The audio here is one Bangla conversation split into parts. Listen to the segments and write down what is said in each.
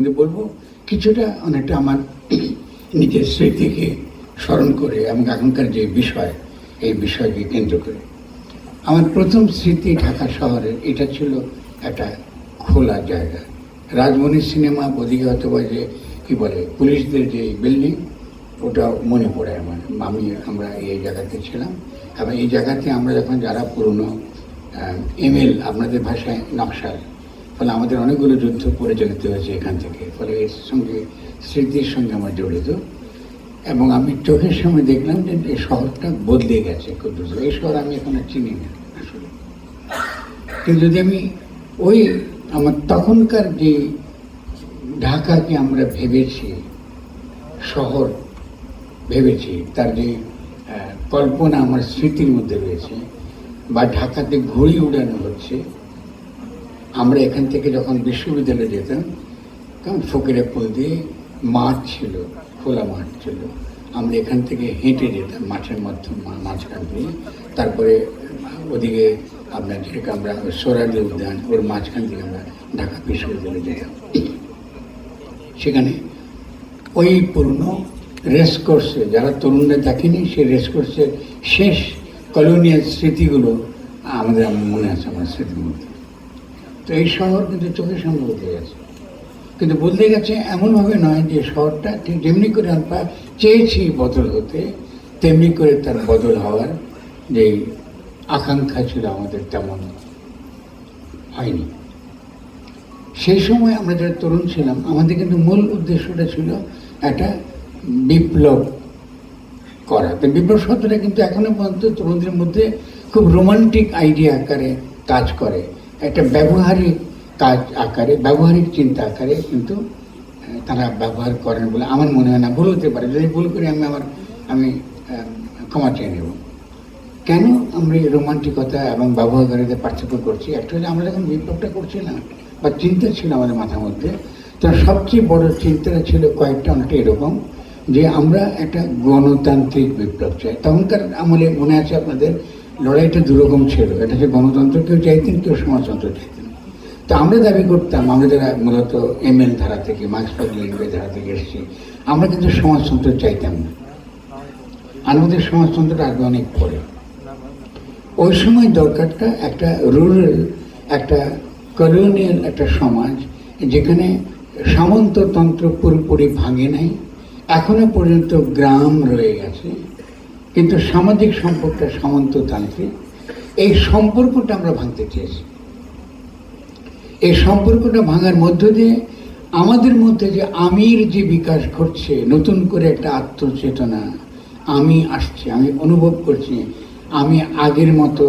কিন্তু বলবো কিছুটা অনেকটা আমার নিজের স্মৃতিকে স্মরণ করে এবং এখনকার যে বিষয় এই বিষয়কে কেন্দ্র করে আমার প্রথম স্মৃতি ঢাকা শহরের এটা ছিল একটা খোলা জায়গা। রাজমণি সিনেমা ওদিকে অথবা যে কী বলে পুলিশদের যে বিল্ডিং ওটা মনে পড়ে আমার। আমরা এই জায়গাতে ছিলাম এবং এই জায়গাতে আমরা যখন যারা পুরনো এমএল আপনাদের ভাষায় নকশাল, ফলে আমাদের অনেকগুলো যুদ্ধ পরিচালিত হয়েছে এখান থেকে, ফলে এর সঙ্গে স্মৃতির সঙ্গে আমার জড়িত। এবং আমি চোখের সামনে দেখলাম যে এই শহরটা বদলে গেছে খুব দ্রুত। এই শহর আমি এখন আর চিনি না আসলে, কিন্তু যদি আমি ওই আমার তখনকার যে ঢাকাকে আমরা ভেবেছি শহর ভেবেছি, তার যে কল্পনা আমার স্মৃতির মধ্যে রয়েছে, বা ঢাকাতে ঘুড়ি উড়ানো হচ্ছে। আমরা এখান থেকে যখন বিশ্ববিদ্যালয়ে যেতাম, কারণ ফকিরের পুল দিয়ে মাঠ ছিল, খোলা মাঠ ছিল, আমরা এখান থেকে হেঁটে যেতাম মাঠের মাঝখান দিয়ে। তারপরে ওদিকে আপনার যেটা আমরা সোহরাওয়ার্দী উদ্যান, ওর মাঝখান থেকে আমরা ঢাকা বিশ্ববিদ্যালয়ে যেতাম। সেখানে ওই পুরনো রেসকোর্সে, যারা তরুণরা দেখেনি, সেই রেসকোর্সের শেষ কলোনিয়াল স্মৃতিগুলো আমাদের মনে আছে, আমার স্মৃতির মধ্যে। তো এই শহর কিন্তু চোখের সামনে বদলে গেছে, কিন্তু বদলে গেছে এমনভাবে নয় যে শহরটা ঠিক যেমনি করে আমরা চেয়েছি বদল হতে, তেমনি করে তার বদল হওয়ার যে আকাঙ্ক্ষা ছিল আমাদের তেমন হয়নি। সেই সময় আমরা যারা তরুণ ছিলাম, আমাদের কিন্তু মূল উদ্দেশ্যটা ছিল একটা বিপ্লব করা। তো বিপ্লব শব্দটা কিন্তু এখনো পর্যন্ত তরুণদের মধ্যে খুব রোমান্টিক আইডিয়া আকারে কাজ করে, একটা ব্যবহারিক কাজ আকারে, ব্যবহারিক চিন্তা আকারে কিন্তু তারা ব্যবহার করেন বলে আমার মনে হয় না। ভুল হতে পারে, যদি ভুল করি আমি ক্ষমা চেয়ে নেব। কেন আমরা এই রোমান্টিকতা এবং ব্যবহারকারীতে পার্থক্য করছি? একটা হচ্ছে আমরা যখন বিপ্লবটা করছিলাম বা চিন্তা ছিল আমাদের মাথার মধ্যে, তার সবচেয়ে বড় চিন্তাটা ছিল কয়েকটা, অনেকটা এরকম যে আমরা একটা গণতান্ত্রিক বিপ্লব চাই। তখনকার আমলে মনে আছে আপনাদের লড়াইটা দুরকম ছিল, এটা হচ্ছে গণতন্ত্র কেউ চাইতেন, কেউ সমাজতন্ত্র চাইতেন। তো আমরা দাবি করতাম, আমরা যারা মূলত এমএল ধারা থেকে, মার্ক্সবাদী লেনিনের ধারা থেকে এসেছি, আমরা কিন্তু সমাজতন্ত্র চাইতাম না। আমাদের সমাজতন্ত্রটা আগে অনেক পরে। ওই সময় দরকারটা একটা রুরাল, একটা কলোনিয়াল একটা সমাজ, যেখানে সামন্ততন্ত্র পুরোপুরি ভাঙে নাই, এখনো পর্যন্ত গ্রাম রয়ে গেছে, কিন্তু সামাজিক সম্পর্কটা সামন্ততান্ত্রিক। এই সম্পর্কটা আমরা ভাঙতে চেয়েছি। এই সম্পর্কটা ভাঙার মধ্য দিয়ে আমাদের মধ্যে যে আমির যে বিকাশ ঘটছে, নতুন করে একটা আত্মচেতনা, আমি আসছে, আমি অনুভব করছি আমি আগের মতো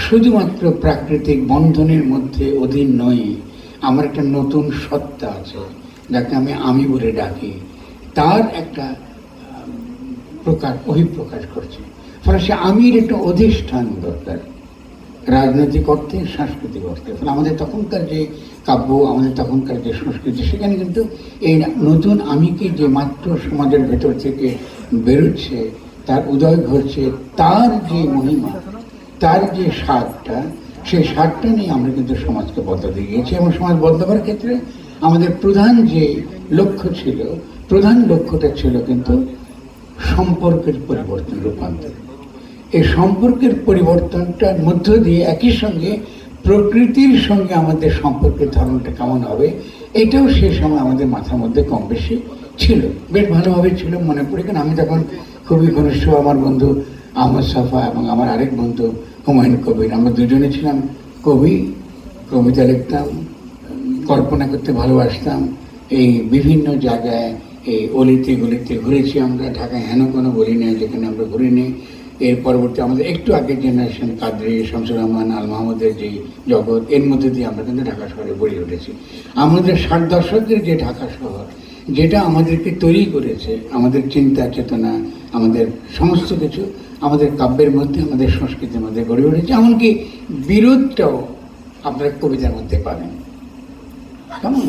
শুধুমাত্র প্রাকৃতিক বন্ধনের মধ্যে অধীন নই, আমার একটা নতুন সত্তা আছে যাকে আমি বলে ডাকি, তার একটা অভিপ্রকাশ করছে। ফলে সে আমির একটা অধিষ্ঠান দরকার, রাজনৈতিক অর্থে, সাংস্কৃতিক অর্থে। ফলে আমাদের তখনকার যে কাব্য, আমাদের তখনকার যে সংস্কৃতি, সেখানে কিন্তু এই নতুন আমিকে যে মাত্র সমাজের ভেতর থেকে বেরোচ্ছে, তার উদয় ঘটছে, তার যে মহিমা, তার যে স্বাদটা, সেই স্বাদটা নিয়ে আমরা কিন্তু সমাজকে বদলাতে গিয়েছি। এবং সমাজ বদলাবার ক্ষেত্রে আমাদের প্রধান যে লক্ষ্য ছিল, প্রধান লক্ষ্যটা ছিল কিন্তু সম্পর্কের পরিবর্তন, রূপান্তর। এই সম্পর্কের পরিবর্তনটার মধ্য দিয়ে একই সঙ্গে প্রকৃতির সঙ্গে আমাদের সম্পর্কের ধরনটা কেমন হবে, এটাও সেই সময় আমাদের মাথার মধ্যে কম বেশি ছিল, বেশ ভালোভাবে ছিল। মনে পড়ে, কারণ আমি তখন খুবই ঘনিষ্ঠ আমার বন্ধু আহমদ সাফা এবং আমার আরেক বন্ধু হুমায়ুন কবির, আমরা দুজনে ছিলাম কবি, কবিতা লিখতাম, কল্পনা করতে ভালোবাসতাম। এই বিভিন্ন জায়গায়, এই অলিতে গলিতে ঘুরেছি আমরা। ঢাকায় হেন কোনো বলি নেই যেখানে আমরা ঘুরে নিই। এর পরবর্তী আমাদের একটু আগের জেনারেশন, কাদরি, শামসুর রহমান, আল মাহমুদের যে জগৎ, এর মধ্যে দিয়ে আমরা কিন্তু ঢাকা শহরে গড়ে উঠেছি। আমাদের 60 দশকের যে ঢাকা শহর, যেটা আমাদেরকে তৈরি করেছে, আমাদের চিন্তা চেতনা, আমাদের সমস্ত কিছু আমাদের কাব্যের মধ্যে, আমাদের সংস্কৃতির মধ্যে গড়ে উঠেছে। এমনকি বিরোধটাও আপনারা কবিতার মধ্যে পাবেন। কেমন?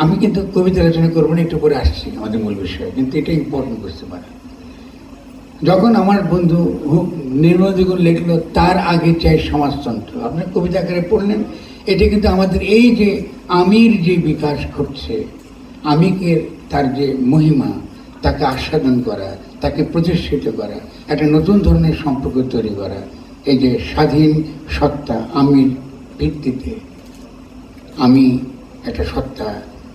আমি কিন্তু কবিতা রচনা করবো না, একটু করে আসছি আমাদের মূল বিষয়, কিন্তু এটা ইম্পর্টেন্ট বুঝতে পারেন। যখন আমার বন্ধু নির্মল দ্বিগুণ লিখলো তার আগে চাই সমাজতন্ত্র, আপনার কবিতা আকারে পড়লেন, এটা কিন্তু আমাদের এই যে আমির যে বিকাশ ঘটছে, আমিকে, তার যে মহিমা, তাকে আস্বাদন করা, তাকে প্রতিষ্ঠিত করা, একটা নতুন ধরনের সম্পর্ক তৈরি করা, এই যে স্বাধীন সত্তা আমির ভিত্তিতে আমি একটা সত্তা,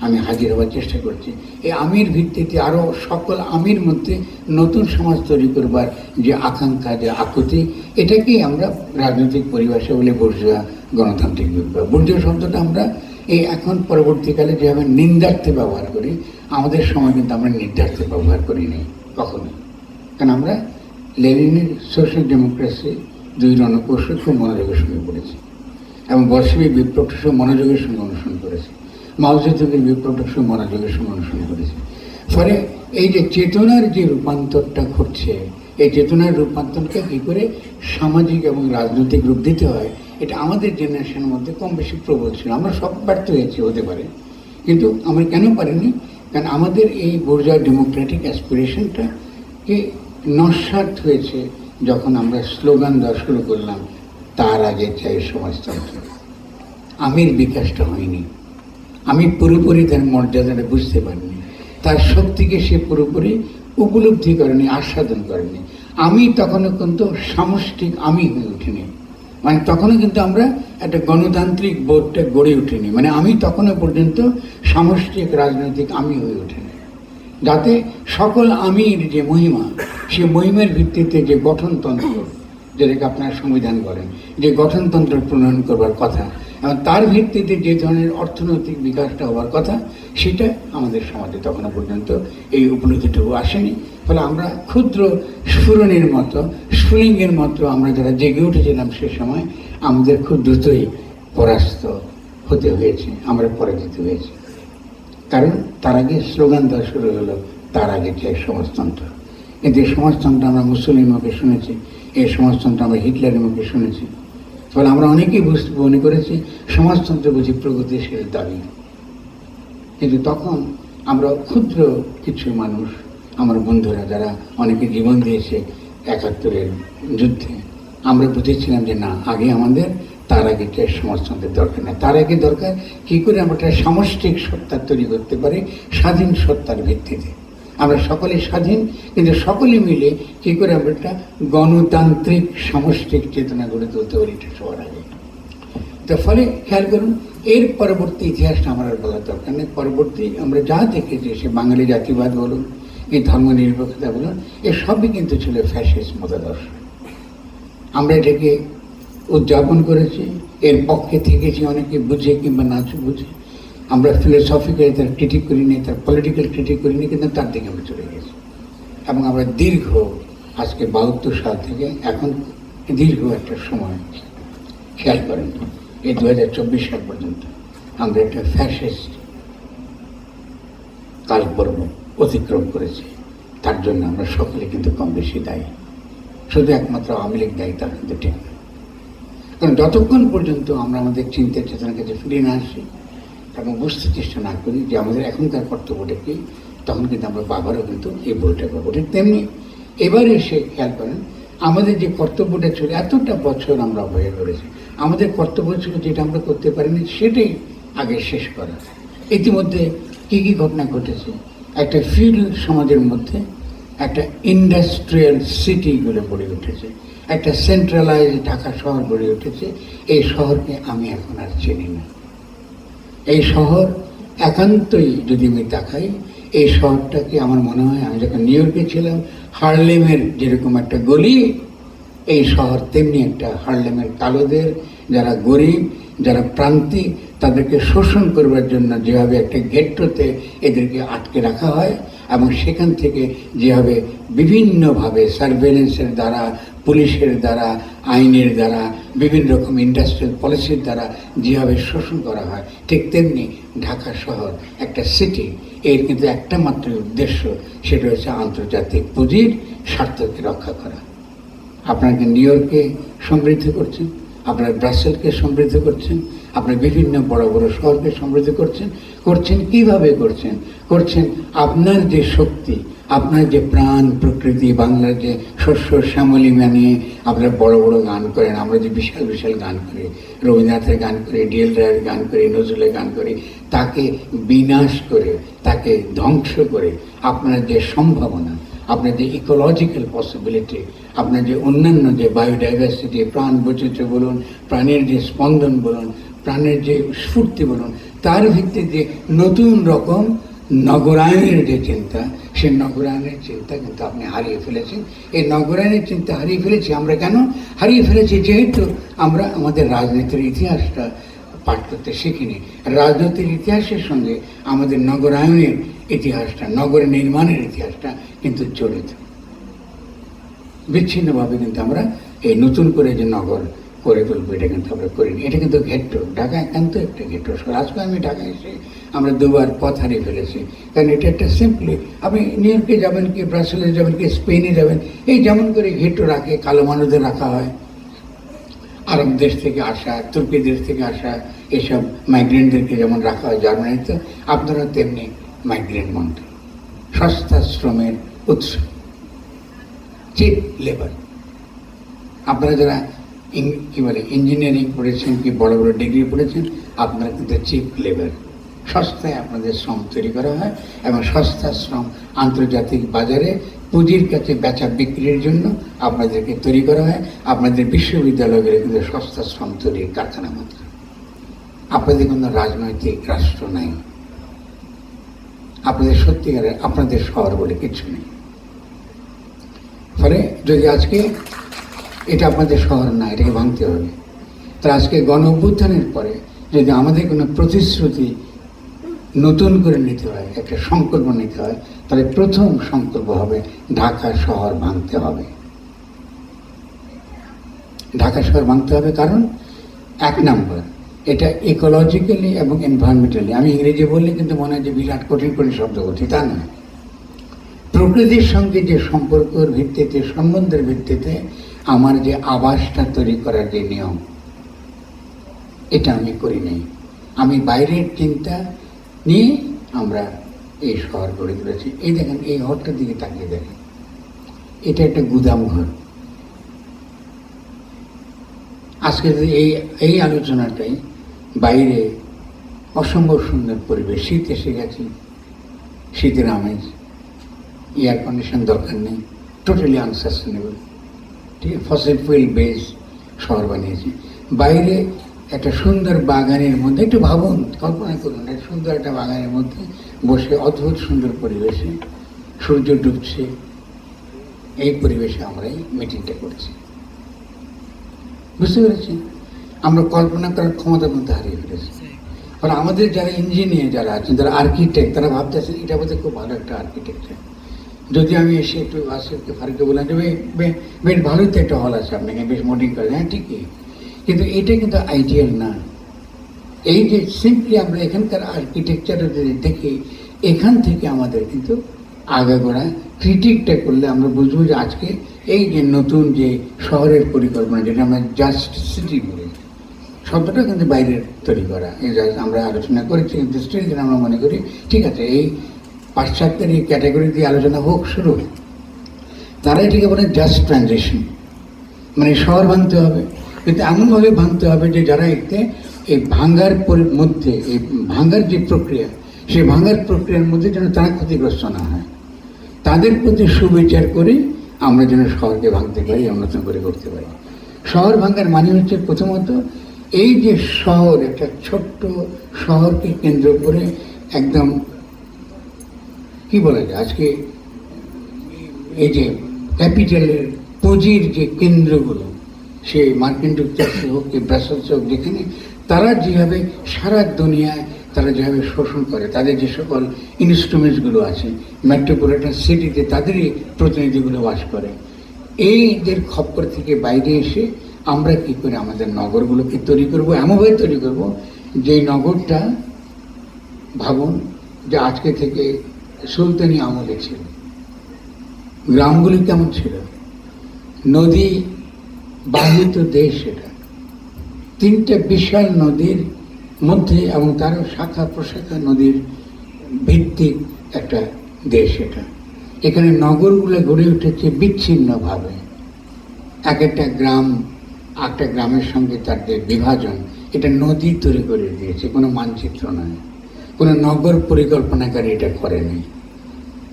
আমি হাজির হওয়ার চেষ্টা করছি। এই আমির ভিত্তিতে আরও সকল আমির মধ্যে নতুন সমাজ তৈরি করবার যে আকাঙ্ক্ষা, যে আকুতি, এটাকেই আমরা রাজনৈতিক পরিভাষা বলে বুর্জোয়া গণতান্ত্রিক বিপ্লব। বুর্জোয়া শব্দটা আমরা এই এখন পরবর্তীকালে যেভাবে নিন্দার্থে ব্যবহার করি, আমাদের সময় কিন্তু আমরা নির্ধার্থে ব্যবহার করিনি কখনোই। কারণ আমরা লেনিনের সোশ্যাল ডেমোক্রেসি 2 রণকৌশল খুব মনোযোগের সঙ্গে পড়েছি এবং বলশেভিক বিপ্লবটা সব মনোযোগের সঙ্গে অনুসরণ করেছি, মাও জেতুংয়ের বিপ্লবটা সব মনোযোগের সঙ্গে অনুসরণ করেছি। ফলে এই যে চেতনার যে রূপান্তরটা ঘটছে, এই চেতনার রূপান্তরকে কী করে সামাজিক এবং রাজনৈতিক রূপ দিতে হয়, এটা আমাদের জেনারেশনের মধ্যে কম বেশি প্রবল ছিল। আমরা সব ব্যর্থ হয়েছি, হতে পারে, কিন্তু আমরা কেন পারিনি? কারণ আমাদের এই বুর্জোয়া ডেমোক্রেটিক অ্যাসপিরেশনটা কি নস্যাৎ হয়েছে যখন আমরা স্লোগান দেওয়া শুরু করলাম, তার আগে চাই সমাজতন্ত্র। আমির বিকাশটা হয়নি, আমি পুরোপুরি তার মর্যাদাটা বুঝতে পারিনি, তার শক্তিকে সে পুরোপুরি উপলব্ধি করেনি, আস্বাদন করেনি। আমি তখনও কিন্তু সামষ্টিক আমি হয়ে উঠিনি, মানে তখনও কিন্তু আমরা একটা গণতান্ত্রিক বোধটা গড়ে উঠিনি, মানে আমি তখনও পর্যন্ত সামষ্টিক রাজনৈতিক আমি হয়ে উঠিনি, যাতে সকল আমির যে মহিমা, সে মহিমার ভিত্তিতে যে গঠনতন্ত্র, যেটাকে আপনার সংবিধান বলেন, যে গঠনতন্ত্র প্রণয়ন করবার কথা এবং তার ভিত্তিতে যে ধরনের অর্থনৈতিক বিকাশটা হওয়ার কথা, সেটা আমাদের সমাজে তখনও পর্যন্ত এই উপলব্ধিটুকু আসেনি। ফলে আমরা ক্ষুদ্র স্ফুরণের মতো, স্ফুলিঙ্গের মতো আমরা যারা জেগে উঠেছিলাম সে সময়, আমাদের খুব দ্রুতই পরাস্ত হতে হয়েছে, আমরা পরাজিত হয়েছি। কারণ তার আগে স্লোগান দেওয়া শুরু হলো, তার আগে চাই সমাজতন্ত্র। কিন্তু এই সমাজতন্ত্র আমরা মুসলিমের মুখে শুনেছি, এই সমাজতন্ত্র আমরা হিটলারের মুখে শুনেছি। ফলে আমরা অনেকেই মনে করেছি সমাজতন্ত্র বুঝি প্রগতিশীল দাবি। কিন্তু তখন আমরা ক্ষুদ্র কিছু মানুষ, আমার বন্ধুরা যারা অনেকে জীবন দিয়েছে 71-এর যুদ্ধে, আমরা বুঝেছিলাম যে না, আগে আমাদের তার আগে চাই সমাজতন্ত্রের দরকার নেই, তার আগে দরকার কী করে আমরা একটা সামষ্টিক সত্তা তৈরি করতে পারি স্বাধীন সত্তার ভিত্তিতে। আমরা সকলে স্বাধীন, কিন্তু সকলে মিলে কী করে আমরা একটা গণতান্ত্রিক সামষ্টিক চেতনা গড়ে তুলতে পারি, এটা সবার আগে। তো ফলে খেয়াল করুন, এর পরবর্তী ইতিহাসটা আমার আর বলার দরকার নেই। পরবর্তী আমরা যা দেখেছি, সে বাঙালি জাতিবাদ বলুন, এই ধর্মনিরপেক্ষতা বলুন, এর সবই কিন্তু ছিল ফ্যাসিস্ট মতাদর্শ। আমরা এটাকে উদযাপন করেছি, এর পক্ষে থেকেছি অনেকে বুঝে কিংবা না বুঝে। আমরা ফিলোসফিক্যালি তার ক্রিটিক করিনি, তার পলিটিক্যাল ক্রিটিক করিনি, কিন্তু তার দিকে আমরা চলে গেছি। এবং আমরা দীর্ঘ, আজকে 72 সাল থেকে এখন দীর্ঘ একটা সময়, খেয়াল করেন এই 2024 সাল পর্যন্ত আমরা একটা ফ্যাসিস্ট কালপর্ব অতিক্রম করেছি। তার জন্য আমরা সকলে কিন্তু কম বেশি দায়ী, শুধু একমাত্র আওয়ামী লীগ দায়ী তা কিন্তু ঠিক না। কারণ যতক্ষণ পর্যন্ত আমরা আমাদের চিন্তার চেতনার কাছে ফিরে না আসি এবং বুঝতে চেষ্টা না করি যে আমাদের এখনকার কর্তব্যটা কি, তখন কিন্তু আমরা বাবারও কিন্তু এই বইটা পাবো। ঠিক তেমনি এবারে এসে খেয়াল করেন, আমাদের যে কর্তব্যটা ছিল, এতটা বছর আমরা অবহেলা করেছি, আমাদের কর্তব্য ছিল যেটা আমরা করতে পারিনি সেটাই আগে শেষ করা। ইতিমধ্যে কী কী ঘটনা ঘটেছে, একটা ফিউডাল সমাজের মধ্যে একটা ইন্ডাস্ট্রিয়াল সিটি গড়ে গড়ে উঠেছে, একটা সেন্ট্রালাইজ ঢাকা শহর গড়ে উঠেছে। এই শহরকে আমি এখন আর চিনি না। এই শহর একান্তই যদি আমি দেখাই, এই শহরটাকে আমার মনে হয়, আমি যখন নিউ ইয়র্কে ছিলাম, হার্লেমের যেরকম একটা গলি, এই শহর তেমনি একটা হার্লেমের কালোদের, যারা গরিব, যারা প্রান্তিক, তাদেরকে শোষণ করবার জন্য যেভাবে একটা গেট্টোতে এদেরকে আটকে রাখা হয় এবং সেখান থেকে যেভাবে বিভিন্নভাবে সার্ভেলেন্সের দ্বারা, পুলিশের দ্বারা, আইনের দ্বারা, বিভিন্ন রকম ইন্ডাস্ট্রিয়াল পলিসির দ্বারা যেভাবে শোষণ করা হয়, ঠিক তেমনি ঢাকা শহর একটা সিটি, এর কিন্তু একটা মাত্র উদ্দেশ্য, সেটা হচ্ছে আন্তর্জাতিক পুঁজির স্বার্থকে রক্ষা করা। আপনারা নিউ ইয়র্ককে সমৃদ্ধ করছেন, আপনারা ব্রাসেলকে সমৃদ্ধ করছেন, আপনার বিভিন্ন বড় বড় শহরকে সমৃদ্ধ করছেন কিভাবে করছেন আপনার যে শক্তি, আপনার যে প্রাণ প্রকৃতি, বাংলার যে শস্য শ্যামলী নিয়ে আপনারা বড় বড় গান করেন, আমরা যে বিশাল বিশাল গান করি, রবীন্দ্রনাথের গান করি, ডিএল রায়ের গান করি, নজরুলের গান করি, তাকে বিনাশ করে, তাকে তাকে ধ্বংস করে আপনার যে সম্ভাবনা, আপনার যে ইকোলজিক্যাল পসিবিলিটি, আপনার যে অন্যান্য যে বায়োডাইভার্সিটি, প্রাণ বৈচিত্র্য বলুন, প্রাণের যে স্পন্দন বলুন, প্রাণের যে স্ফূর্তি বলুন, তার ভিত্তিতে নতুন রকম নগরায়নের যে চিন্তা, সেই নগরায়নের চিন্তা কিন্তু আপনি হারিয়ে ফেলেছেন। এই নগরায়নের চিন্তা হারিয়ে ফেলেছি আমরা। কেন হারিয়ে ফেলেছি? যেহেতু আমরা আমাদের রাজনীতির ইতিহাসটা পাঠ করতে শিখিনি। রাজনীতির ইতিহাসের সঙ্গে আমাদের নগরায়নের ইতিহাসটা, নগর নির্মাণের ইতিহাসটা কিন্তু জড়িত। বিচ্ছিন্নভাবে কিন্তু আমরা এই নতুন করে যে নগর করে তুলবো, এটা কিন্তু আমরা করিনি। এটা কিন্তু ঘেট্টো, ঢাকা একান্ত একটা ঘেট্টো শহর। আজকে আমি ঢাকায় এসে আমরা দুবার পথ হারিয়ে ফেলেছি। কারণ এটা একটা সিম্পলি, আপনি নিউ ইয়র্কে যাবেন কি, ব্রাসেলে যাবেন কি, স্পেনে যাবেন, এই যেমন করে ঘেট্টো রাখে, কালো মানুষদের রাখা হয়, আরব দেশ থেকে আসা, তুর্কি দেশ থেকে আসা এসব মাইগ্রেন্টদেরকে যেমন রাখা হয় জার্মানিতে, আপনারা তেমনি মাইগ্রেন্ট মন্ত্র, সস্তা শ্রমের উৎস, চিপ লেবার। আপনারা যারা কি বলে ইঞ্জিনিয়ারিং পড়েছেন কি বড় বড় ডিগ্রি পড়েছেন, আপনারা কিন্তু চিপ লেবার, সস্তায় আপনাদের শ্রম তৈরি করা হয় এবং সস্তা শ্রম আন্তর্জাতিক বাজারে পুঁজির কাছে বেচা বিক্রির জন্য আপনাদেরকে তৈরি করা হয়। আপনাদের বিশ্ববিদ্যালয়গুলো কিন্তু সস্তা শ্রম তৈরির কারখানা মাত্র। আপনাদের কোনো রাজনৈতিক রাষ্ট্র নাই, আপনাদের সত্যিকারের আপনাদের শহর বলে কিছু নেই। ফলে যদি আজকে এটা আপনাদের শহর না, এটাকে ভাঙতে হবে। তাহলে আজকে গণ অভ্যুত্থানের পরে যদি আমাদের কোনো প্রতিশ্রুতি নতুন করে নিতে হয়, একটা সংকল্প নিতে হয়, তাহলে প্রথম সংকল্প হবে ঢাকা শহর ভাঙতে হবে। ঢাকা শহর ভাঙতে হবে কারণ এক নম্বর, এটা ইকোলজিক্যালি এবং এনভায়রনমেন্টালি, আমি ইংরেজি বললে কিন্তু মনে হয় যে বিরাট কঠিন কঠিন শব্দ বলছি, তা নয়। প্রকৃতির সঙ্গে যে সম্পর্কের ভিত্তিতে, সম্বন্ধের ভিত্তিতে আমার যে আবাসটা তৈরি করার যে নিয়ম, এটা আমি করি নাই। আমি বাইরের চিন্তা নিয়ে আমরা এই শহর গড়ে তুলেছি। এই দেখেন, এই ঘরটার দিকে তাকিয়ে দেখেন, এটা একটা গুদাম ঘর। আজকে এই আলোচনাটাই বাইরে অসম্ভব সুন্দর পরিবেশ, শীত এসে গেছে, শীতের আমেজ, এয়ার কন্ডিশন দরকার নেই, টোটালি আনসাস্টেনেবল, ঠিক আছে, ফসিল ফুয়েল বেস শহর বানিয়েছি। বাইরে একটা সুন্দর বাগানের মধ্যে, একটু ভাবুন, কল্পনা করুন, একটা সুন্দর একটা বাগানের মধ্যে বসে অদ্ভুত সুন্দর পরিবেশে সূর্য ডুবছে, এই পরিবেশে আমরা এই মিটিংটা করছি। বুঝতে পেরেছি? আমরা কল্পনা করার ক্ষমতা মধ্যে হারিয়ে ফেলেছি। আর আমাদের যারা ইঞ্জিনিয়ার যারা আছেন, যারা আর্কিটেক্ট, তারা ভাবতেছেন এটা বোধহয় খুব ভালো একটা আর্কিটেকচার। যদি আমি এসে একটু আসিফকে ফারুককে বললাম যে বেশ ভালোই তো একটা হল আছে, আপনাকে বেশ মডিং করে, হ্যাঁ ঠিকই, কিন্তু এটা কিন্তু আইডিয়াল না। এই যে সিম্পলি আমরা এখানকার আর্কিটেকচার দেখি, এখান থেকে আমাদের কিন্তু আগাগোড়া ক্রিটিকটা করলে আমরা বুঝবো যে আজকে এই যে নতুন যে শহরের পরিকল্পনা, যেটা আমরা জাস্ট সিটি বলি, শব্দটা কিন্তু বাইরের তৈরি করা, এই আমরা আলোচনা করেছি, কিন্তু স্টিল যেন আমরা মনে করি ঠিক আছে, এই পাশ্চাত্যের এই ক্যাটাগরি দিয়ে আলোচনা হোক শুরু, তারা এটাকে বলে জাস্ট ট্রানজিশন, মানে শহর ভাঙতে হবে, কিন্তু এমনভাবে ভাঙতে হবে যে যারা এতে এই ভাঙার মধ্যে, এই ভাঙার যে প্রক্রিয়া, সেই ভাঙার প্রক্রিয়ার মধ্যে যেন তারা ক্ষতিগ্রস্ত না হয়, তাদের প্রতি সুবিচার করে আমরা যেন শহরকে ভাঙতে পারি, নতুন করে করতে পারি। শহর ভাঙার মানে হচ্ছে প্রথমত এই যে শহর, একটা ছোট্ট শহরকে কেন্দ্র করে একদম কি বলা যায়, আজকে এই যে ক্যাপিটালের পুঁজির যে কেন্দ্রগুলো, সে মার্কিন যুক্তরাষ্ট্র হোক কি ব্রাসেলস হোক, যেখানে তারা যেভাবে সারা দুনিয়ায় তারা যেভাবে শোষণ করে, তাদের যে সকল ইনস্ট্রুমেন্টসগুলো আছে, মেট্রোপলিটন সিটিতে তাদেরই প্রতিনিধিগুলো বাস করে, এইদের খপ্পর থেকে বাইরে এসে আমরা কি করে আমাদের নগরগুলোকে তৈরি করব, এমনভাবে তৈরি করব যে নগরটা, ভাবুন যে আজকে থেকে সুলতানি আমলে ছিল, গ্রামগুলি কেমন ছিল, নদী বাহিত দেশ, এটা তিনটা বিশাল নদীর মধ্যে এবং তারও শাখা প্রশাখা নদীর ভিত্তিক একটা দেশ এটা। এখানে নগরগুলো গড়ে উঠেছে বিচ্ছিন্নভাবে, এক একটা গ্রাম একটা গ্রামের সঙ্গে তার যে বিভাজন, এটা নদী তৈরি করে দিয়েছে, কোনো মানচিত্র নয়। কোনো নগর পরিকল্পনাকারী এটা করেনি।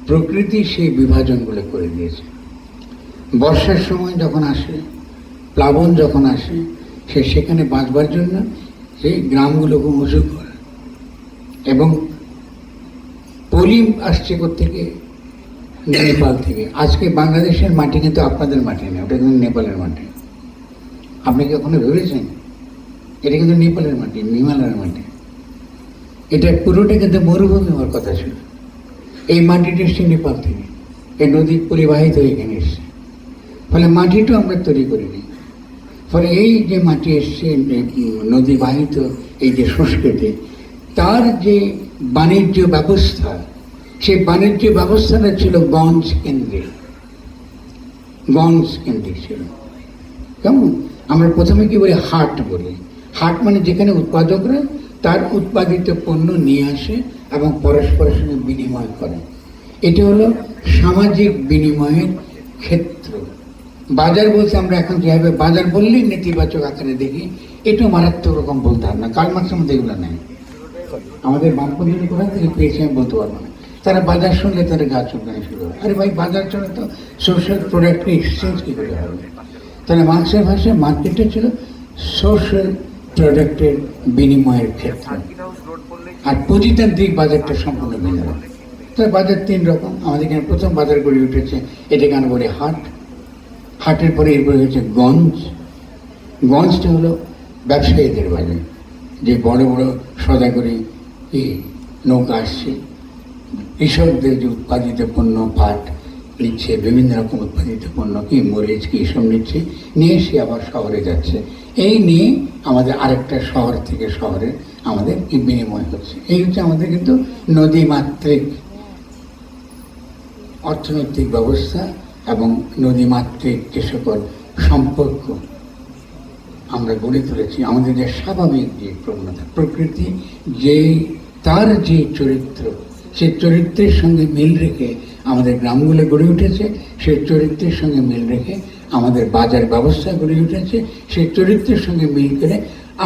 প্রকৃতি সেই বিভাজনগুলো করে দিয়েছে। বর্ষার সময় যখন আসে, প্লাবন যখন আসে, সে সেখানে বাঁচবার জন্য সেই গ্রামগুলোকে উঁচু করে। এবং পলি আসছে থেকে নেপাল থেকে। আজকে বাংলাদেশের মাটি কিন্তু আপনাদের মাটি না, ওটা কিন্তু নেপালের মাটি। আপনি কি কখনো ভেবেছেন? এটা কিন্তু নেপালের মাটি, হিমালয়ের মাটি। এটা পুরোটা কিন্তু মরুভূমি হওয়ার কথা ছিল। এই মাটিটা এসছে নেপাল থেকে, এই নদী পরিবাহিত হয়ে এখানে এসছে। ফলে মাটিটাও আমরা তৈরি করিনি। ফলে এই যে মাটি এসছে নদী বাহিত, এই যে সংস্কৃতি, তার যে বাণিজ্য ব্যবস্থা, সেই বাণিজ্য ব্যবস্থাটা ছিল গঞ্জ কেন্দ্রিক ছিল। কেমন? আমরা প্রথমে কি বলি? হাট বলি। হাট মানে যেখানে উৎপাদকরা তার উৎপাদিত পণ্য নিয়ে আসে এবং পরস্পরের সঙ্গে বিনিময় করে। এটা হলো সামাজিক বিনিময়ের ক্ষেত্র। বাজার বলতে আমরা এখন যেভাবে বাজার বললেই নেতিবাচক আকারে দেখি, এটা মারাত্মক রকম বলতে হবে না। কাল মার্ক্সের মধ্যে এগুলো নেই। আমাদের বামপন্থী কোথা থেকে পেয়েছে আমি বলতে পারবো না। তারা বাজার শুনলে তারা গা চুলকানি শুরু হয়। আরে ভাই, বাজার চলে তো সোশ্যাল প্রোডাক্টের এক্সচেঞ্জ কী করে হবে? তাহলে মার্ক্সের ভাষায় মার্কেটটা ছিল সোশ্যাল প্রোডাক্টের বিনিময়ের ক্ষেত্র, আর পুঁজিতান্ত্রিক বাজারটা সম্পূর্ণ ভিন্ন। তাহলে বাজার তিন রকম। আমাদের এখানে প্রথম বাজার গড়ে উঠেছে, এটাকে আমরা বলি হাট। হাটের পরে এরপরে হচ্ছে গঞ্জ। গঞ্জটা হলো ব্যবসায়ীদের বাজার, যে বড় বড় সদাগরি নৌকা আসছে, কৃষকদের যে উৎপাদিত পণ্য, পাট নিচ্ছে, বিভিন্ন রকম উৎপাদিত পণ্য, কি মরিচ কি এসব নিচ্ছে, নিয়ে সে আবার শহরে যাচ্ছে। এই নিয়ে আমাদের আরেকটা শহর থেকে শহরে আমাদের কি বিনিময় হচ্ছে। এই হচ্ছে আমাদের কিন্তু নদীমাতৃক অর্থনৈতিক ব্যবস্থা এবং নদীমাতৃক যে সকল সম্পর্ক আমরা গড়ে তুলেছি। আমাদের যে স্বাভাবিক যে প্রবণতা, প্রকৃতি যে তার যে চরিত্র, সেই চরিত্রের সঙ্গে মিল রেখে আমাদের গ্রামগুলো গড়ে উঠেছে। সেই চরিত্রের সঙ্গে মিল রেখে আমাদের বাজার ব্যবস্থা গড়ে উঠেছে। সেই চরিত্রের সঙ্গে মিল করে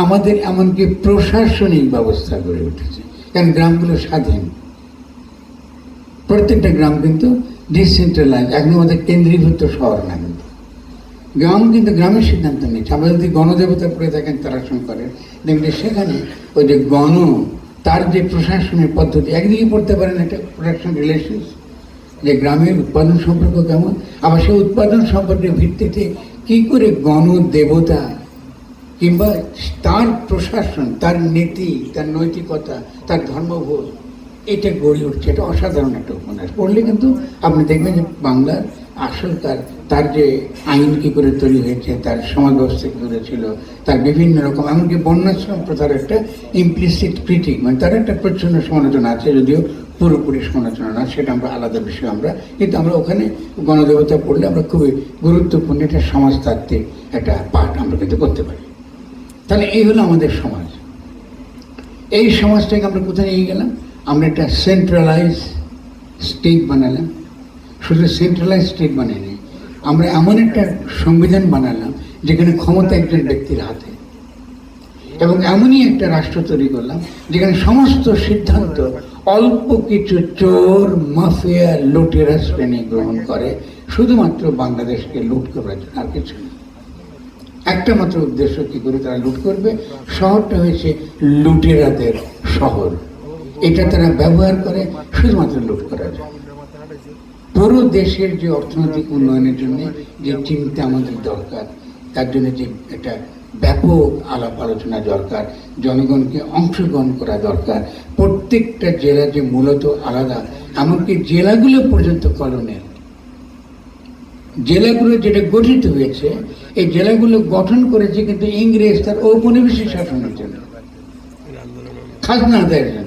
আমাদের এমনকি প্রশাসনিক ব্যবস্থা গড়ে উঠেছে। কারণ গ্রামগুলো স্বাধীন, প্রত্যেকটা গ্রাম কিন্তু ডিসেন্ট্রালাইজ, এখন আমাদের কেন্দ্রীভূত শহর না। কিন্তু গ্রাম কিন্তু গ্রামের সিদ্ধান্ত নিচ্ছে। আমরা যদি গণদেবতা পড়ে থাকেন তারাসন করেন, দেখবেন সেখানে ওই যে তার যে প্রশাসনের পদ্ধতি, একদিকে পড়তে পারেন একটা প্রোডাকশন রিলেশনস, যে গ্রামের উৎপাদন সম্পর্ক কেমন, আবার সেই উৎপাদন সম্পর্কের ভিত্তিতে কি করে গণদেবতা কিংবা তার প্রশাসন, তার নীতি, তার নৈতিকতা, তার ধর্মবোধ, এটা গড়ে উঠছে। এটা অসাধারণ একটা উপন্যাস। পড়লে কিন্তু আপনি দেখবেন যে বাংলার আসল তার যে আইন কী করে তৈরি হয়েছে, তার সমাজ ব্যবস্থা কী করে ছিল, তার বিভিন্ন রকম, এমনকি বর্ণাশ্রম প্রথার একটা ইমপ্লিসিট ক্রিটিক, মানে তার একটা প্রচ্ছন্ন সমালোচনা আছে, যদিও পুরোপুরি সমালোচনা না, সেটা আমরা আলাদা বিষয়। কিন্তু আমরা ওখানে গণদেবতা পড়লে আমরা খুবই গুরুত্বপূর্ণ একটা সমাজতাত্ত্বিক একটা পাঠ আমরা কিন্তু করতে পারি। তাহলে এই হলো আমাদের সমাজ। এই সমাজটাকে আমরা কোথায় নিয়ে গেলাম? আমরা একটা সেন্ট্রালাইজ স্টেট বানালাম। শুধু সেন্ট্রালাইজ স্টেট বানাইনি, আমরা এমন একটা সংবিধান বানালাম যেখানে ক্ষমতা একজন ব্যক্তির হাতে, এবং এমনই একটা রাষ্ট্র তৈরি করলাম যেখানে সমস্ত সিদ্ধান্ত অল্প কিছু চোর, মাফিয়া, লুটেরা শ্রেণী গ্রহণ করে, শুধুমাত্র বাংলাদেশকে লুট করার জন্য, আর কিছু না। একটা মাত্র উদ্দেশ্য, কি করে তারা লুট করবে। শহরটা হয়েছে লুটেরাদের শহর, এটা তারা ব্যবহার করে শুধুমাত্র লুট করার জন্য। পুরো দেশের যে অর্থনৈতিক উন্নয়নের জন্য যে চিন্তা আমাদের দরকার, তার জন্য যে একটা ব্যাপক আলাপ আলোচনা দরকার, জনগণকে অংশগ্রহণ করা দরকার। প্রত্যেকটা জেলা যে মূলত আলাদা, এমনকি জেলাগুলো পর্যন্ত কলোনিয়াল। জেলাগুলো যেটা গঠিত হয়েছে, এই জেলাগুলো গঠন করেছে কিন্তু ইংরেজ তার ঔপনিবেশিক শাসনের জন্য, খাজনা আদায়ের জন্য।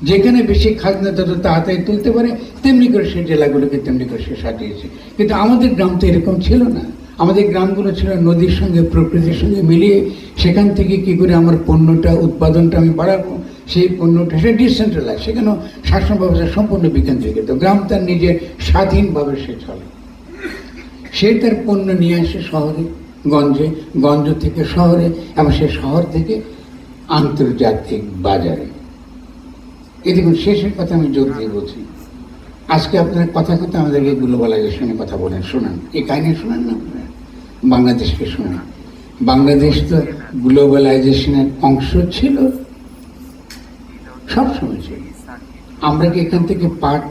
যেখানে বেশি খাজনা তত তাড়াতাড়ি তুলতে পারে, তেমনি করে সেই জেলাগুলোকে তেমনি করে সে সাজিয়েছে। কিন্তু আমাদের গ্রাম তো এরকম ছিল না। আমাদের গ্রামগুলো ছিল নদীর সঙ্গে, প্রকৃতির সঙ্গে মিলিয়ে, সেখান থেকে কি করে আমার পণ্যটা, উৎপাদনটা আমি বাড়াবো, সেই পণ্যটা, সে ডিসেন্ট্রালাইজ। সেখানেও শাসন ব্যবস্থা সম্পূর্ণ বিকেন্দ্রীকৃত। গ্রাম তার নিজের স্বাধীনভাবে সে চলে। সে তার পণ্য নিয়ে আসে শহরে, গঞ্জে, গঞ্জ থেকে শহরে, এবং সে শহর থেকে আন্তর্জাতিক বাজারে। এই দেখুন, শেষের কথা আমি জোর দিয়ে বলছি। আজকে আপনারা কথা কথা আমাদেরকে গ্লোবালাইজেশনের কথা বলেন, শোনান, এই কাহিনী শোনান না আপনারা, বাংলাদেশকে শোনান। বাংলাদেশ তো গ্লোবালাইজেশনের অংশ ছিল, সবসময় ছিল। আমরা কি এখান থেকে পাট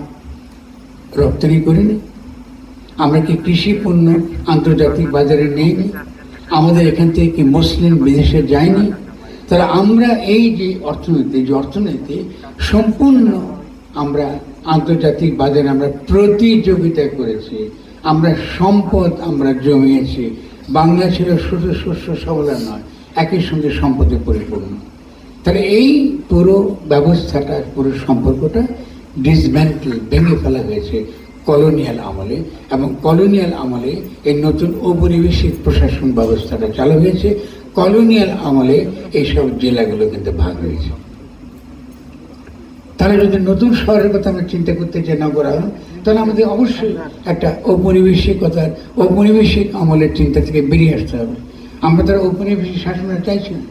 রপ্তানি করিনি? আমরা কি কৃষি পণ্য আন্তর্জাতিক বাজারে নেইনি? আমাদের এখান থেকে কি মুসলিম বিদেশে যায়নি? তাহলে আমরা এই যে অর্থনীতি সম্পূর্ণ আমরা আন্তর্জাতিক বাজারে আমরা প্রতিযোগিতা করেছি, আমরা সম্পদ আমরা জমিয়েছি। বাংলা ছিল শুধু শস্য সবলা নয়, একই সঙ্গে সম্পদে পরিপূর্ণ। তাহলে এই পুরো ব্যবস্থাটা, পুরো সম্পর্কটা ডিসম্যান্টেল, ভেঙে ফেলা হয়েছে কলোনিয়াল আমলে, এবং কলোনিয়াল আমলে এই নতুন ঔপনিবেশিক প্রশাসন ব্যবস্থাটা চালু হয়েছে। কলোনিয়াল আমলে এইসব জেলাগুলো কিন্তু ভাগ হয়েছে। তাহলে যদি নতুন শহরের কথা আমরা চিন্তা করতে চাই নগরায়ণ, তাহলে আমাদের অবশ্যই একটা ঔপনিবেশিক আমলের চিন্তা থেকে বেরিয়ে আসতে হবে। আমরা তারা ঔপনিবেশিক শাসনটা চাইছি না।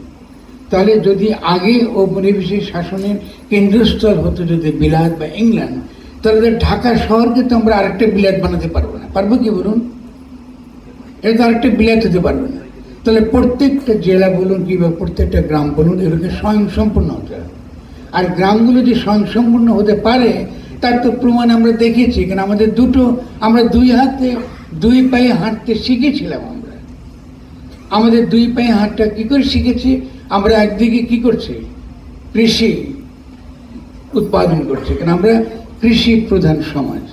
তাহলে যদি আগে ঔপনিবেশিক শাসনের কেন্দ্রস্থল হতো যদি বিলাত বা ইংল্যান্ড, তাহলে ঢাকা শহরকে তো আমরা আরেকটা বিলাত বানাতে পারবো না। পারবো কি বলুন? এটা তো আরেকটা বিলাত হতে পারবে না। তাহলে প্রত্যেকটা জেলা বলুন কিংবা প্রত্যেকটা গ্রাম বলুন, এগুলোকে স্বয়ংসম্পূর্ণ হতে হবে। আর গ্রামগুলো যে স্বয়ংসম্পূর্ণ হতে পারে তার তো প্রমাণ আমরা দেখেছি। কারণ আমরা দুই পায়ে হাঁটতে শিখেছিলাম। আমাদের দুই পায়ে হাঁটটা কি করে শিখেছি? আমরা একদিকে কি করছি? কৃষি উৎপাদন করছি, কারণ আমরা কৃষি প্রধান সমাজ।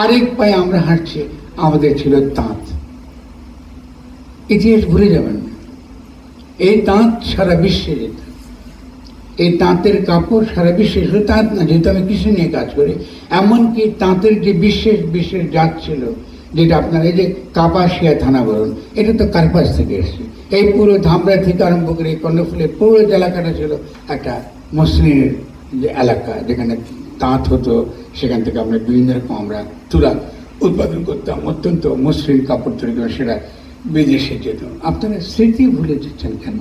আরেক পায়ে আমরা হাঁটছি, আমাদের ছিল তাঁত। ইতিহাস ভুলে যাবেন না। এই তাঁত সারা বিশ্বে যেত, এই তাঁতের কাপড় সারা বিশ্বে, শুধু তাঁত না, যেহেতু আমি কৃষি নিয়ে কাজ করি, এমনকি তাঁতের যে বিশেষ জাত ছিল, যেটা আপনার এই যে কাপাসিয়া থানা বলুন, এটা তো কার্পাস থেকে এসেছে। এই পুরো ধামরা থেকে আরম্ভ করে কর্ণফুলের পুরো এলাকাটা ছিল একটা মসলিনের যে এলাকা, যেখানে তাঁত হতো। সেখান থেকে আমরা বিভিন্ন রকম আমরা তুলা উৎপাদন করতাম, অত্যন্ত মসৃণ কাপড় তৈরি করে সেটা বিদেশে যেত। আপনারা স্মৃতি ভুলে যাচ্ছেন কেন?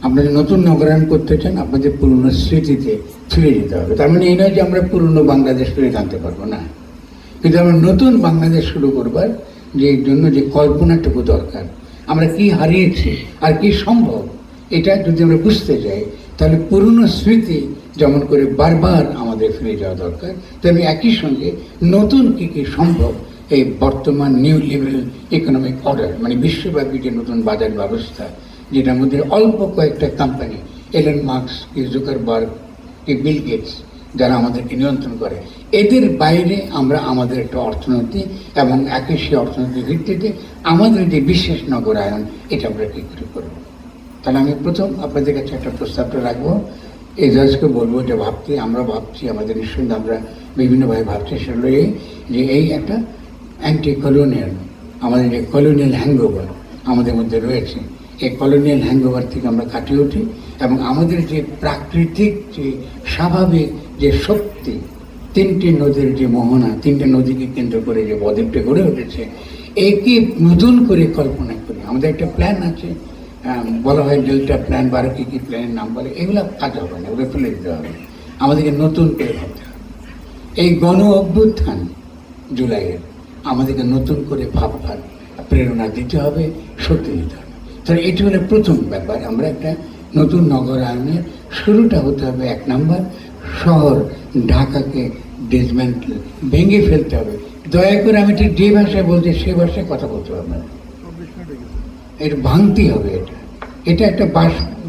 আপনারা নতুন নগরায়ণ করতে চান, আপনাদের পুরনো স্মৃতিতে ফিরে যেতে হবে। তার মানে এই নয় যে আমরা পুরনো বাংলাদেশ ফিরে জানতে পারবো না, কিন্তু আমরা নতুন বাংলাদেশ শুরু করবার যে জন্য যে কল্পনাটুকু দরকার, আমরা কি হারিয়েছি আর কি সম্ভব, এটা যদি আমরা বুঝতে যাই, তাহলে পুরনো স্মৃতি যেমন করে বারবার আমাদের ফিরে যাওয়া দরকার, তেমনি একই সঙ্গে নতুন কি কি সম্ভব এই বর্তমান নিউ লিবারেল ইকোনমিক অর্ডার, মানে বিশ্বব্যাপী যে নতুন বাজার ব্যবস্থা, যেটার মধ্যে অল্প কয়েকটা company, Elon Musk, Zuckerberg, Bill Gates, যারা আমাদেরকে নিয়ন্ত্রণ করে, এদের বাইরে আমরা আমাদের একটা অর্থনীতি এবং একই সেই অর্থনীতির ভিত্তিতে আমাদের যে বিশেষ নগরায়ন, এটা আমরা কী করে করবো। তাহলে আমি প্রথম আপনাদের কাছে একটা প্রস্তাবটা রাখবো, এই জজকে বলবো যে আমরা ভাবছি আমাদের নিঃসন্দেহে আমরা বিভিন্নভাবে ভাবছি, সেগুলো যে এই একটা অ্যান্টি কলোনিয়াল, আমাদের যে কলোনিয়াল হ্যাংওভার আমাদের মধ্যে রয়েছে, এই কলোনিয়াল হ্যাংওভার থেকে আমরা কাটিয়ে উঠি এবং আমাদের যে প্রাকৃতিক যে স্বাভাবিক যে শক্তি, তিনটি নদীর যে মোহনা, তিনটে নদীকে কেন্দ্র করে যে বদ্বীপটা গড়ে উঠেছে, একে নতুন করে কল্পনা করি। আমাদের একটা প্ল্যান আছে, বলা হয় ডেল্টা প্ল্যান, 12 কি প্ল্যানের নাম বলে, এগুলো কাজ হবে না, ওগুলো ফেলে দিতে হবে। আমাদেরকে নতুন করে ভাবতে হবে। এই গণ অভ্যুত্থান জুলাইয়ের আমাদেরকে নতুন করে ভাববার প্রেরণা দিতে হবে, শক্তি দিতে হবে। তাহলে এটি হলো প্রথম ব্যাপার। আমরা একটা নতুন নগরায়নের শুরুটা হতে হবে, 1 নম্বর, শহর ঢাকাকে ডিসম্যান্টেল, ভেঙে ফেলতে হবে। দয়া করে আমি ঠিক যে ভাষায় বলছি সে ভাষায় কথা বলতে হবে না, এটা ভাঙতেই হবে। এটা একটা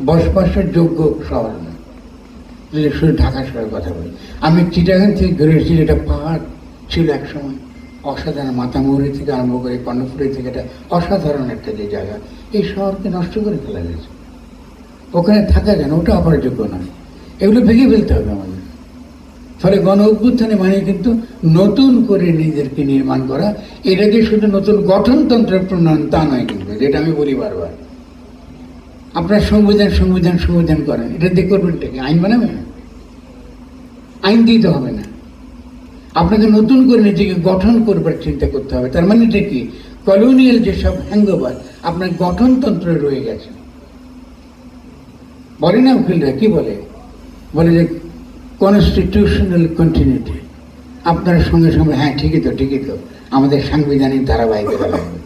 বসবাসের যোগ্য শহর না, যদি শুধু ঢাকা শহরের কথা বলি। আমি চিটাগাং থেকে ঘুরে এসেছি, যেটা পাহাড় ছিল একসময়, অসাধারণ, মাতামুহুরি থেকে আরম্ভ করে কর্ণফুলি থেকে, এটা অসাধারণ একটা যে জায়গা, এই শহরকে নষ্ট করে ফেলা গেছে। ওখানে থাকা যায় না, ওটা অপরার যোগ্য নয়, এগুলো ভেঙে ফেলতে হবে আমাদের। ফলে গণ অভ্যুত্থানে মানে কিন্তু নতুন করে নিজেদেরকে নির্মাণ করা। এটা যে শুধু নতুন গঠনতন্ত্রের প্রণয়ন তা নয়, কিন্তু যেটা আমি বলি বারবার, আপনার সংবিধান করেন, এটা দিয়ে করবেন কি? আইন বানাবেন? আইন দিতে হবে না, আপনাকে নতুন করে নিজেকে গঠন করবার চিন্তা করতে হবে। তার মানে এটা কি? কলোনিয়াল যেসব হ্যাঙ্গওভার আপনার গঠনতন্ত্রে রয়ে গেছে, বলে না উকিলরা, কি বলে যে কনস্টিটিউশনাল কন্টিনিউটি। আপনার সঙ্গে সঙ্গে হ্যাঁ ঠিকই তো আমাদের সাংবিধানিক ধারাবাহিকতা লাগবে।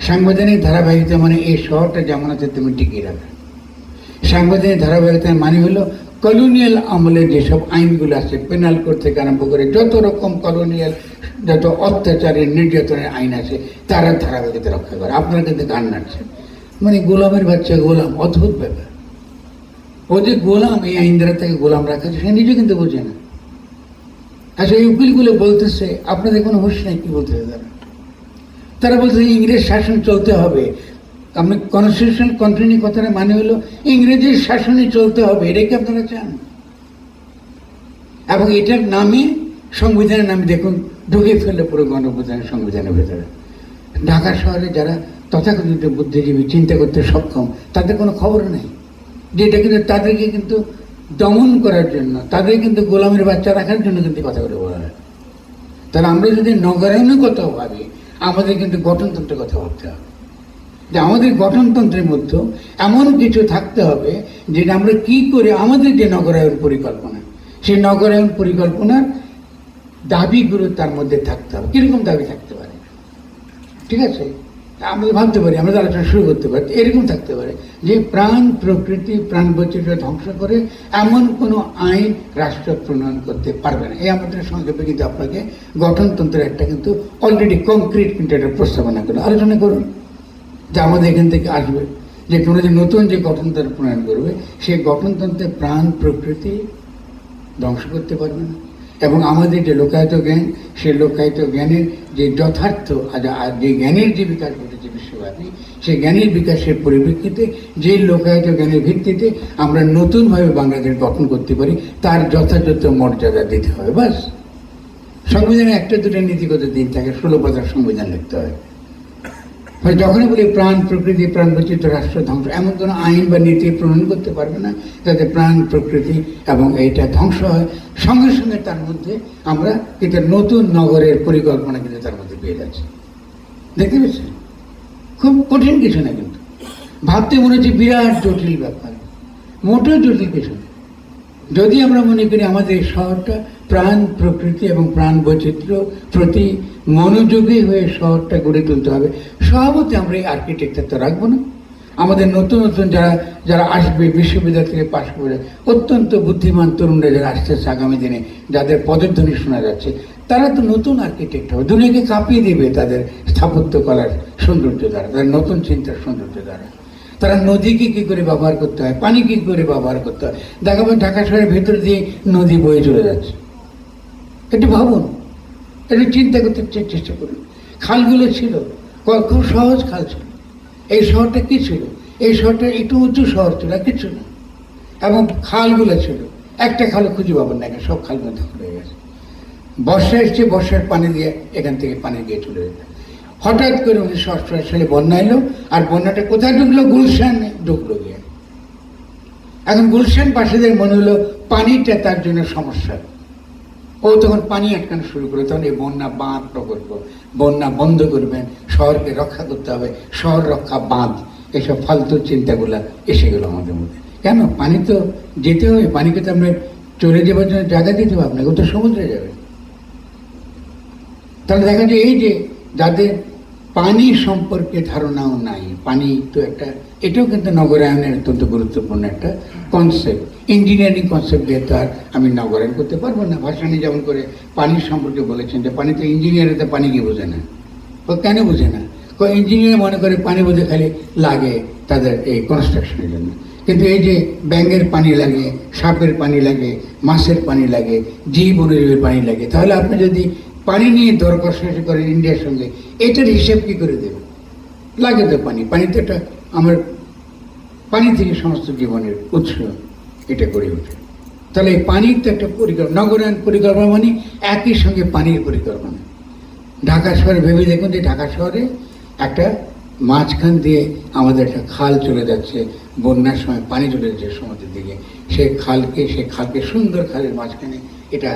সাংবিধানিক ধারাবাহিকতা মানে এই শহরটা যেমন আছে তুমি টিকিয়ে রাখবে। সাংবিধানিক ধারাবাহিকতার মানে হলো কলোনিয়াল আমলের যেসব আইনগুলো আছে, পেনাল কোড থেকে আরম্ভ করে যত রকম কলোনিয়াল যত অত্যাচারের নির্যাতনের আইন আছে তারা ধারাবাহিকতা রক্ষা করে। আপনারা কিন্তু গান নাড়ছেন, মানে গোলামের বাচ্চা গোলাম, অদ্ভুত ব্যাপার। ও যে গোলাম, এই আইন দ্বারা তাকে গোলাম রাখা, সে নিজে কিন্তু বোঝে না। আচ্ছা, এই উকিলগুলো বলতেছে, আপনাদের কোনো হুঁশ নাই কি বলতেছে তারা বলতেছে ইংরেজ শাসন চলতে হবে। আপনি কনস্টিটিউশনাল কন্টিনিউ কথাটা মানে হলো ইংরেজের শাসনে চলতে হবে, এটা কি আপনারা চান? এবং এটার নামে সংবিধানের নামে দেখুন ঢুকে ফেললে পুরো গণপ্রজাতন্ত্রের সংবিধানের ভেতরে। ঢাকা শহরে যারা তথাকথিত বুদ্ধিজীবী, চিন্তা করতে সক্ষম, তাদের কোনো খবর নেই যে এটা কিন্তু তাদেরকে কিন্তু দমন করার জন্য, তাদের কিন্তু গোলামের বাচ্চা রাখার জন্য কিন্তু কথা করে বলা হয়। তাহলে আমরা যদি নগরায়নের কথা ভাবি, আমাদের কিন্তু গঠনতন্ত্রের কথা ভাবতে হবে, যে আমাদের গঠনতন্ত্রের মধ্যে এমন কিছু থাকতে হবে যেটা আমরা কি করে আমাদের যে নগরায়ন পরিকল্পনা, সেই নগরায়ন পরিকল্পনার দাবিগুলো তার মধ্যে থাকতে হবে। কিরকম দাবি থাকতে পারে? ঠিক আছে, আমরা ভাবতে পারি, আমরা আলোচনা শুরু করতে পারি, এরকম থাকতে পারে যে প্রাণ প্রকৃতি প্রাণ বৈচিত্র্য ধ্বংস করে এমন কোনো আইন রাষ্ট্র প্রণয়ন করতে পারবে না। এই আমাদের সংক্ষেপে কিন্তু আপনাকে গঠনতন্ত্রের একটা কিন্তু অলরেডি কংক্রিট কিন্তু একটা প্রস্তাবনা করে আলোচনা করুন, যে আমাদের এখান থেকে আসবে যে কোনো যে নতুন যে গঠনতন্ত্র প্রণয়ন করবে, সেই গঠনতন্ত্রে প্রাণ প্রকৃতি ধ্বংস করতে পারবে না। এবং আমাদের যে লোকায়ত জ্ঞান, সেই লোকায়ত জ্ঞানের যে যথার্থ যে জ্ঞানের যে বিকাশ ঘটেছে বিশ্বব্যাপী, সেই জ্ঞানের বিকাশের পরিপ্রেক্ষিতে যে লোকায়ত জ্ঞানের ভিত্তিতে আমরা নতুনভাবে বাংলাদেশ গঠন করতে পারি, তার যথাযথ মর্যাদা দিতে হবে। বাস, সংবিধানে একটা দুটো নীতিগত দিন থাকে, 16 পাতার সংবিধান লিখতে হয়। যখনই বলি প্রাণ প্রকৃতি প্রাণ বৈচিত্র্য রাষ্ট্র ধ্বংস, এমন কোনো আইন বা নীতি প্রণয়ন করতে পারবে না যাতে প্রাণ প্রকৃতি এবং এইটা ধ্বংস হয়। সঙ্গে সঙ্গে তার মধ্যে আমরা কিন্তু নতুন নগরের পরিকল্পনা কিন্তু তার মধ্যে পেয়ে যাচ্ছি। দেখতে পেয়েছেন? খুব কঠিন কিছু না, কিন্তু ভাবতে মনে হচ্ছে বিরাট জটিল ব্যাপার, মোটেও জটিল কিছু না। যদি আমরা মনে করি আমাদের শহরটা প্রাণ প্রকৃতি এবং প্রাণ বৈচিত্র্য প্রতি মনোযোগী হয়ে শহরটা গড়ে তুলতে হবে, স্বভাবতই আমরা এই আর্কিটেকচার তো রাখবো না। আমাদের নতুন নতুন যারা আসবে বিশ্ববিদ্যালয় থেকে পাশ করে, অত্যন্ত বুদ্ধিমান তরুণরা যারা আসতেছে আগামী দিনে, যাদের পদধ্বনি শোনা যাচ্ছে, তারা তো নতুন আর্কিটেক্ট হবে, দুনিয়াকে কাঁপিয়ে দেবে তাদের স্থাপত্য কলার সৌন্দর্য দ্বারা, তাদের নতুন চিন্তার সৌন্দর্য দ্বারা। তারা নদীকে কী করে ব্যবহার করতে হয়, পানি কী করে ব্যবহার করতে হয়, দেখাবেন ঢাকা শহরের ভেতর দিয়ে নদী বয়ে চলে যাচ্ছে। একটু ভাবুন, একটু চিন্তা করতে চেষ্টা করুন। খালগুলো ছিল খুব সহজ খাল ছিল। এই শহরটা কি ছিল? এই শহরটা একটু উঁচু শহর ছিল, কিছু না। এবং খালগুলো ছিল, একটা খালও খুঁজে পাবেন না, সব খালগুলো দখল হয়ে গেছে। বর্ষা এসছে, বর্ষার পানি দিয়ে এখান থেকে পানি দিয়ে চলে যেত। হঠাৎ করে 1988 সালে বন্যা এলো, আর বন্যাটা কোথায় ঢুকলো? গুলশানে ঢুকলো গিয়ে। এখন গুলশান বাসীদের মনে হলো পানিটা তার জন্য সমস্যা। ও তখন পানি আটকানো শুরু করে, তখন এই বন্যা বাঁধ প্রকল্প, বন্যা বন্ধ করবেন, শহরকে রক্ষা করতে হবে, শহর রক্ষা বাঁধ, এসব ফালতু চিন্তাগুলা এসে গেল আমাদের মধ্যে। কেন? পানি তো যেতে হবে, পানিকে তো আমরা চলে যাবার জন্য জায়গা দিতে হবে, আপনাকে ও তো সমুদ্রে যাবে। তাহলে দেখা যায় এই যে যাদের পানি সম্পর্কে ধারণাও নাই, পানি তো একটা, এটাও কিন্তু নগরায়নের অত্যন্ত গুরুত্বপূর্ণ একটা কনসেপ্ট। ইঞ্জিনিয়ারিং কনসেপ্ট দিয়ে তো আর আমি নগরায়ন করতে পারবো না। ভাসানী যেমন করে পানির সম্পর্কে বলেছেন যে পানি তো ইঞ্জিনিয়ারতে পানি কি বোঝে না। ও কেন বোঝে না? ইঞ্জিনিয়ার মনে করে পানি বোঝে খালি লাগে তাদের এই কনস্ট্রাকশনের জন্য, কিন্তু এই যে ব্যাঙের পানি লাগে, সাপের পানি লাগে, মাছের পানি লাগে, জীব অনুজীবের পানি লাগে, তাহলে আপনি যদি পানি নিয়ে দর কষাকষি করেন ইন্ডিয়ার সঙ্গে, এটার হিসেব কি করে দেবে? লাগে তো পানি, পানি তো এটা আমার, পানি থেকে সমস্ত জীবনের উৎস এটা গড়ে ওঠে। তাহলে এই পানির তো একটা পরিকল্পনা, নগরায়ন পরিকল্পনা মানে একই সঙ্গে পানির পরিকল্পনা। ঢাকা শহরে ভেবে দেখুন যে ঢাকা শহরে একটা মাঝখান দিয়ে আমাদের একটা খাল চলে যাচ্ছে, বন্যার সময় পানি চলে যাচ্ছে সমুদ্রের দিকে, সেই খালকে সুন্দর খালের মাঝখানে এটা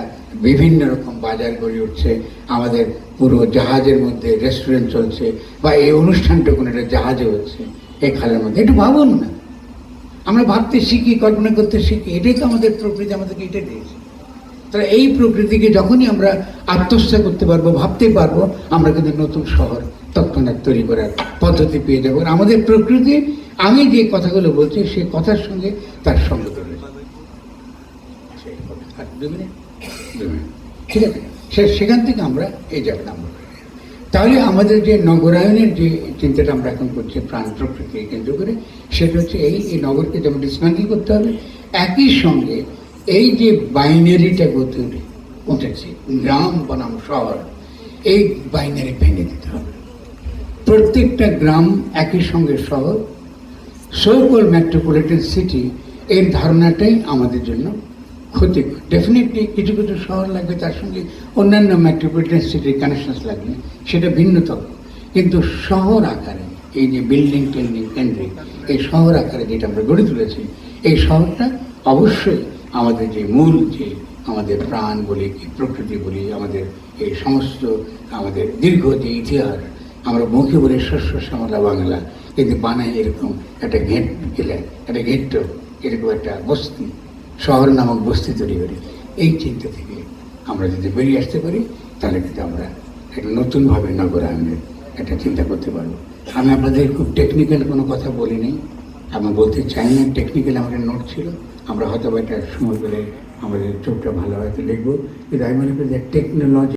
বিভিন্ন রকম বাজার গড়ে উঠছে, আমাদের পুরো জাহাজের মধ্যে রেস্টুরেন্ট চলছে, বা এই অনুষ্ঠানটা কোনো একটা জাহাজে হচ্ছে এই খালের মধ্যে। একটু ভাবুন না, আমরা ভাবতে শিখি, কল্পনা করতে শিখি, এটাই তো আমাদের প্রকৃতি আমাদেরকে এটা দিয়েছে। তাহলে এই প্রকৃতিকে যখনই আমরা আত্মস্থ করতে পারবো, ভাবতে পারবো, আমরা কিন্তু নতুন শহর তৎক্ষণাৎ তৈরি করার পদ্ধতি পেয়ে যাবো। আর আমাদের প্রকৃতি, আমি যে কথাগুলো বলছি সেই কথার সঙ্গে তার সঙ্গে ঠিক আছে, সেখান থেকে আমরা এই জায়গাটা আমরা তাহলে আমাদের যে নগরায়নের যে চিন্তাটা আমরা এখন করছি প্রাণ প্রকৃতি কেন্দ্র করে, সেটা হচ্ছে এই নগরকে যেমন ডিসম্যান্টেল করতে হবে, একই সঙ্গে এই যে বাইনারিটা উঠেছে গ্রাম বনাম শহর, এই বাইনারি ভেঙে দিতে হবে। প্রত্যেকটা গ্রাম একই সঙ্গে শহর, সো-কল মেট্রোপলিটন সিটি, এর ধারণাটাই আমাদের জন্য ক্ষতিকর। ডেফিনেটলি কিছু কিছু শহর লাগবে, তার সঙ্গে অন্যান্য মেট্রোপলিটন সিটির কানেকশনস লাগবে, সেটা ভিন্ন তত্ত্ব। কিন্তু শহর আকারে এই যে বিল্ডিং টিল্ডিং কেন্দ্রিক এই শহর আকারে যেটা আমরা গড়ে তুলেছি, এই শহরটা অবশ্যই আমাদের যে মূল যে আমাদের প্রাণ বলি, প্রকৃতি বলি, আমাদের এই সমস্ত আমাদের দীর্ঘ যে ইতিহাস, আমরা মুখে বলি শস্য শ্যামলা বাংলা, কিন্তু বানায় এরকম একটা ঘেট গেলে একটা ঘেট্ট, এরকম একটা বস্তি, শহর নামক বস্তি তৈরি করি। এই চিন্তা থেকে আমরা যদি বেরিয়ে আসতে পারি, তাহলে কিন্তু আমরা একটা নতুনভাবে নগরায়নের একটা চিন্তা করতে পারবো। আমি আপনাদের খুব টেকনিক্যাল কোনো কথা বলি নাই, আমি বলতে চাই না, টেকনিক্যাল আমাদের নোট ছিল, আমরা হয়তো একটা সময় পেলে আমাদের চোখটা ভালো হয়তো লিখবো, কিন্তু আমি মনে করি যে টেকনোলজি